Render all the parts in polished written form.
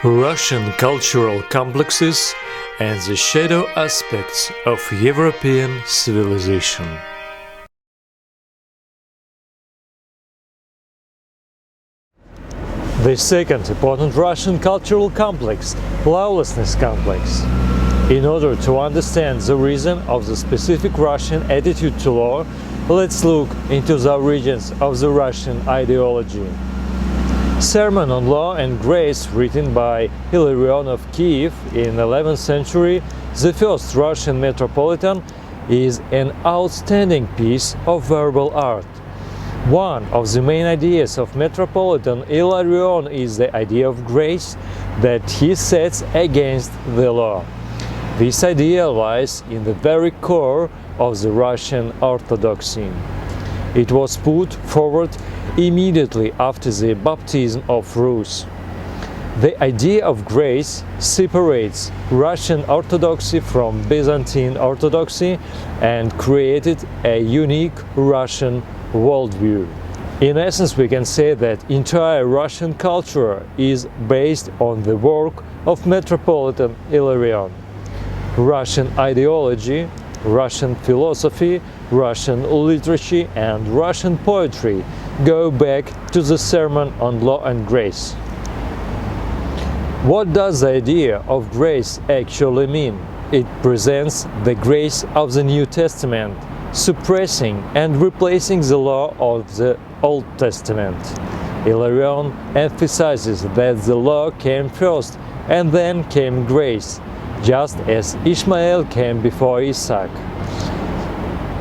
Russian cultural complexes and the shadow aspects of European civilization. The second important Russian cultural complex, lawlessness complex. In order to understand the reason of the specific Russian attitude to law, let's look into the origins of the Russian ideology. Sermon on Law and Grace, written by Hilarion of Kiev in 11th century, the first Russian metropolitan, is an outstanding piece of verbal art. One of the main ideas of Metropolitan Hilarion is the idea of grace that he sets against the law. This idea lies in the very core of the Russian Orthodoxy. It was put forward immediately after the baptism of Rus. The idea of grace separates Russian Orthodoxy from Byzantine Orthodoxy and created a unique Russian worldview. In essence, we can say that entire Russian culture is based on the work of Metropolitan Hilarion. Russian ideology, Russian philosophy, Russian literature and Russian poetry go back to the Sermon on Law and Grace. What does the idea of grace actually mean? It presents the grace of the New Testament, suppressing and replacing the law of the Old Testament. Hilarion emphasizes that the law came first and then came grace, just as Ishmael came before Isaac.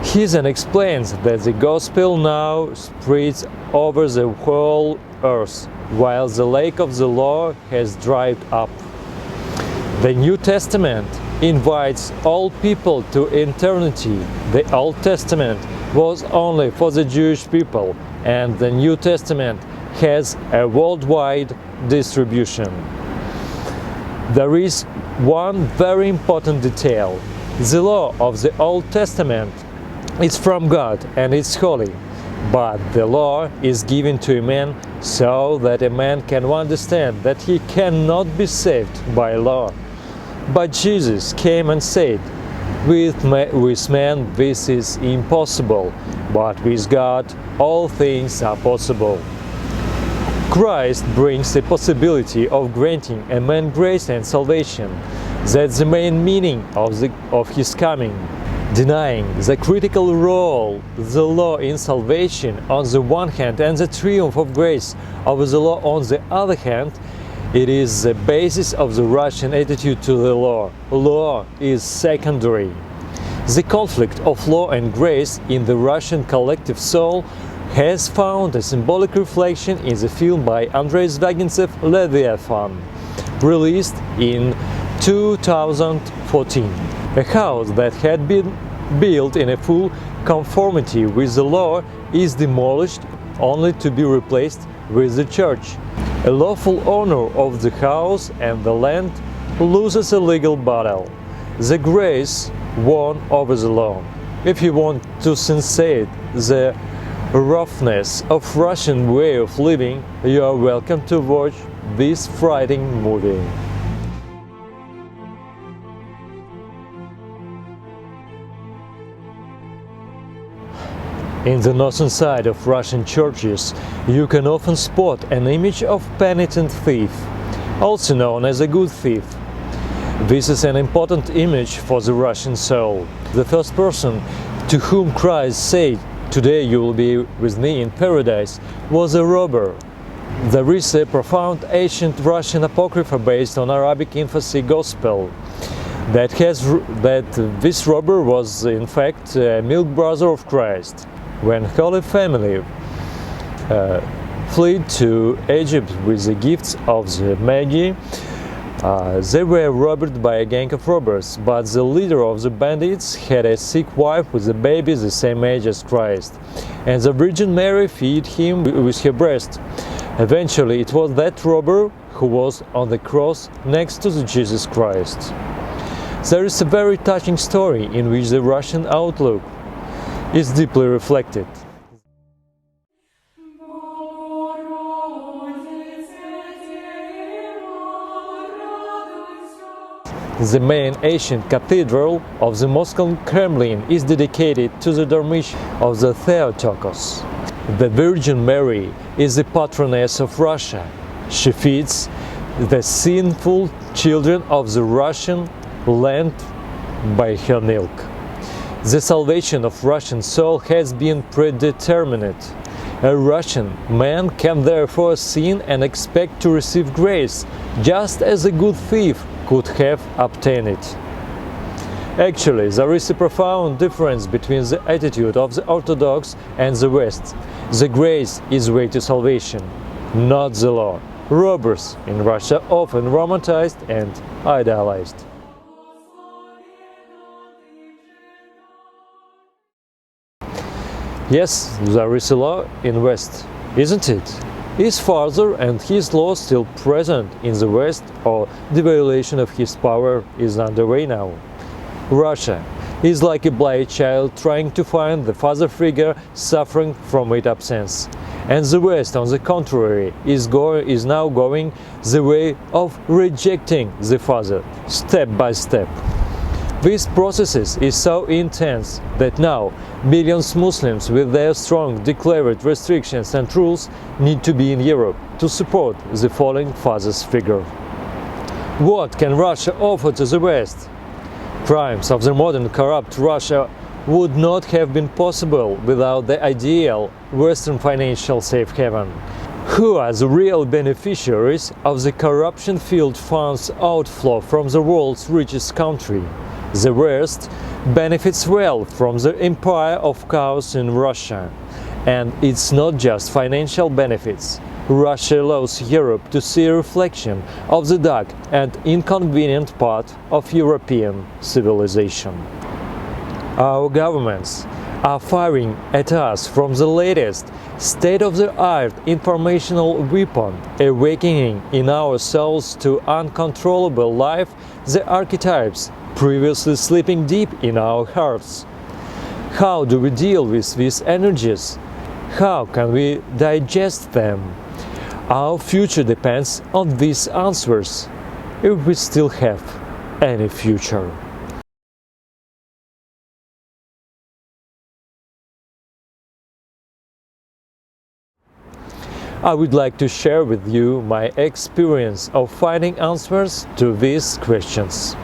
He then explains that the gospel now spreads over the whole earth, while the lake of the law has dried up. The New Testament invites all people to eternity. The Old Testament was only for the Jewish people, and the New Testament has a worldwide distribution. There is one very important detail. The law of the Old Testament is from God and it's holy, but the law is given to a man so that a man can understand that he cannot be saved by law. But Jesus came and said, with man this is impossible, but with God all things are possible. Christ brings the possibility of granting a man grace and salvation. That's the main meaning of his coming. Denying the critical role the law in salvation on the one hand and the triumph of grace over the law on the other hand, it is the basis of the Russian attitude to the law. Law is secondary. The conflict of law and grace in the Russian collective soul has found a symbolic reflection in the film by Andrei Zvyagintsev's Leviathan, released in 2014. A house that had been built in a full conformity with the law is demolished only to be replaced with the church. A lawful owner of the house and the land loses a legal battle. The grace won over the law. If you want to sensate the roughness of Russian way of living, you are welcome to watch this frightening movie. In the northern side of Russian churches, you can often spot an image of penitent thief, also known as a good thief. This is an important image for the Russian soul. The first person to whom Christ said, "Today you will be with me in paradise," was a robber. There is a profound ancient Russian apocrypha based on Arabic infancy gospel that this robber was in fact a milk brother of Christ. When Holy Family fled to Egypt with the gifts of the Magi, they were robbed by a gang of robbers, but the leader of the bandits had a sick wife with a baby the same age as Christ, and the Virgin Mary fed him with her breast. Eventually, it was that robber who was on the cross next to the Jesus Christ. There is a very touching story in which the Russian outlook is deeply reflected. The main ancient cathedral of the Moscow Kremlin is dedicated to the Dormition of the Theotokos. The Virgin Mary is the patroness of Russia. She feeds the sinful children of the Russian land by her milk. The salvation of Russian soul has been predetermined. A Russian man can therefore sin and expect to receive grace, just as a good thief could have obtained it. Actually, there is a profound difference between the attitude of the Orthodox and the West. The grace is the way to salvation, not the law. Robbers in Russia often romanticized and idealized. Yes, there is a law in West, isn't it? Is Father and his law still present in the West, or the violation of his power is underway now? Russia is like a blind child trying to find the father figure, suffering from its absence. And the West, on the contrary, is now going the way of rejecting the father, step by step. This process is so intense that now millions of Muslims with their strong declared restrictions and rules need to be in Europe to support the falling father's figure. What can Russia offer to the West? Crimes of the modern corrupt Russia would not have been possible without the ideal Western financial safe haven. Who are the real beneficiaries of the corruption-filled funds outflow from the world's richest country? The West benefits well from the empire of chaos in Russia. And it's not just financial benefits. Russia allows Europe to see a reflection of the dark and inconvenient part of European civilization. Our governments are firing at us from the latest state-of-the-art informational weapon, awakening in our souls to uncontrollable life the archetypes previously sleeping deep in our hearts. How do we deal with these energies? How can we digest them? Our future depends on these answers, if we still have any future. I would like to share with you my experience of finding answers to these questions.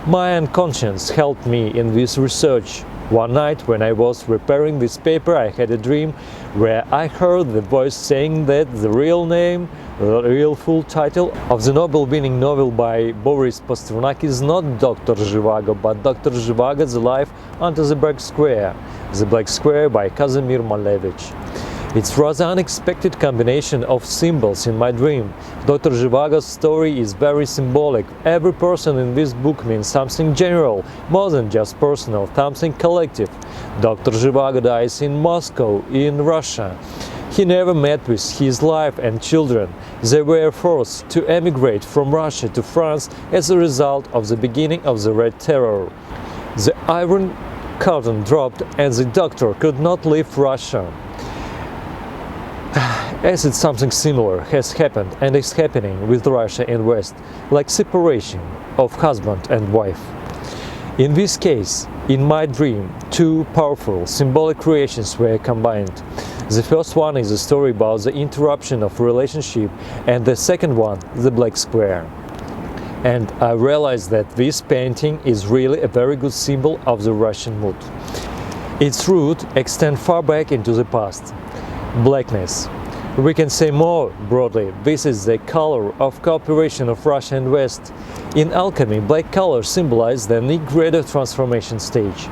My unconscious helped me in this research. One night when I was preparing this paper, I had a dream where I heard the voice saying that the real full title of the Nobel-winning novel by Boris Pasternak is not Dr. Zhivago, but Dr. Zhivago, The Life Under the Black Square, The Black Square by Kazimir Malevich. It's rather unexpected combination of symbols in my dream. Dr. Zhivago's story is very symbolic. Every person in this book means something general, more than just personal, something collective. Dr. Zhivago dies in Moscow, in Russia. He never met with his wife and children. They were forced to emigrate from Russia to France as a result of the beginning of the Red Terror. The Iron Curtain dropped and the doctor could not leave Russia. As it's something similar has happened and is happening with Russia and West, like separation of husband and wife. In this case, in my dream, two powerful symbolic creations were combined. The first one is a story about the interruption of relationship, and the second one, the Black Square. And I realized that this painting is really a very good symbol of the Russian mood. Its roots extend far back into the past. Blackness. We can say more broadly, this is the color of cooperation of Russia and West. In alchemy, black color symbolizes the Negredo transformation stage.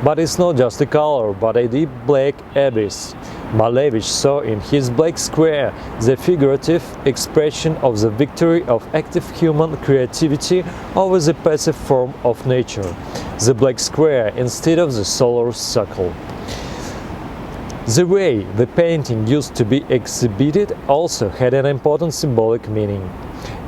But it's not just a color, but a deep black abyss. Malevich saw in his Black Square the figurative expression of the victory of active human creativity over the passive form of nature, the Black Square instead of the solar circle. The way the painting used to be exhibited also had an important symbolic meaning.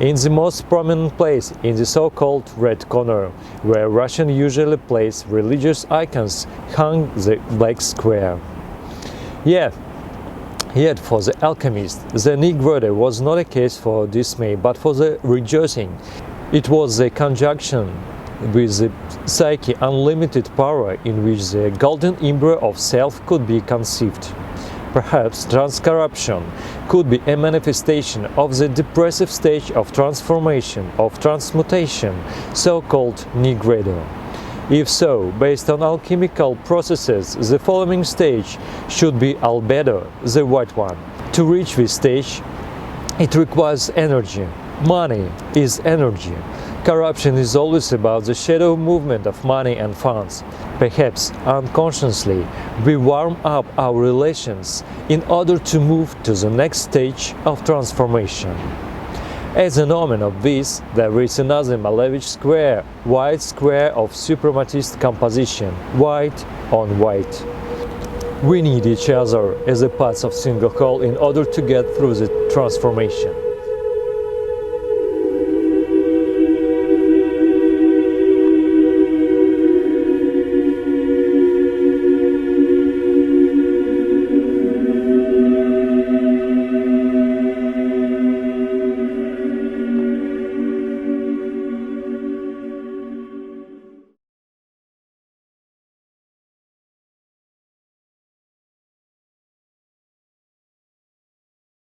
In the most prominent place, in the so-called Red Corner, where Russians usually place religious icons, hung the Black Square. Yet for the alchemist, the Negredo was not a case for dismay, but for the rejoicing. It was a conjunction with the psyche unlimited power in which the golden embryo of self could be conceived. Perhaps transcorruption could be a manifestation of the depressive stage of transformation, of transmutation, so-called nigredo. If so, based on alchemical processes, the following stage should be albedo, the white one. To reach this stage, it requires energy. Money is energy. Corruption is always about the shadow movement of money and funds. Perhaps unconsciously, we warm up our relations in order to move to the next stage of transformation. As an omen of this, there is another Malevich square, white square of suprematist composition, white on white. We need each other as a parts of single whole in order to get through the transformation.